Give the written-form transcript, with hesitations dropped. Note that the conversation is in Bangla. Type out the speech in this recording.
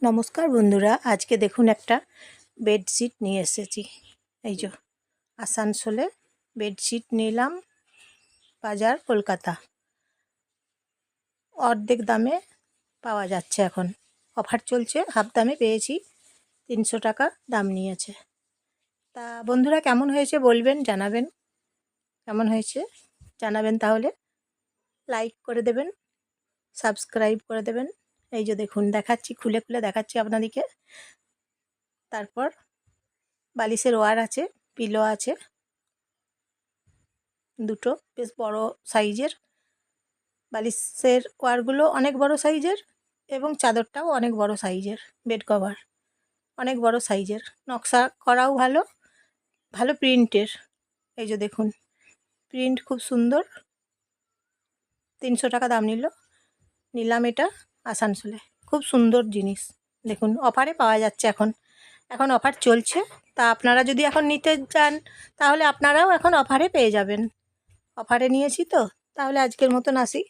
নমস্কার বন্ধুরা, আজকে দেখুন একটা বেডশিট নিয়ে এসেছি। এই যে আসানসোলে বেডশিট নিলাম, বাজার কলকাতা। অর্ধেক দামে পাওয়া যাচ্ছে, এখন অফার চলছে, হাফ দামে পেয়েছি। 300 টাকা দাম নিয়েছে। তা বন্ধুরা কেমন হয়েছে বলবেন, জানাবেন কেমন হয়েছে জানাবেন। তাহলে লাইক করে দেবেন, সাবস্ক্রাইব করে দেবেন। এই যে দেখুন, দেখাচ্ছি, খুলে খুলে দেখাচ্ছি আপনাদেরকে। তারপর বালিশের ওয়ার আছে, পিলো আছে দুটো, বেশ বড় সাইজের। বালিশের ওয়ারগুলো অনেক বড় সাইজের এবং চাদরটাও অনেক বড় সাইজের। বেড কভার অনেক বড় সাইজের, নকশা করাও ভালো, ভালো প্রিন্টের। এই যে দেখুন, প্রিন্ট খুব সুন্দর। 300 টাকা দাম নিলাম এটা আসানসোলে। খুব সুন্দর জিনিস, দেখুন অফারে পাওয়া যাচ্ছে এখন। এখন অফার চলছে, তা আপনারা যদি এখন নিতে চান তাহলে আপনারাও এখন অফারে পেয়ে যাবেন। অফারে নিয়েছি তো, তাহলে আজকের মতন আসি।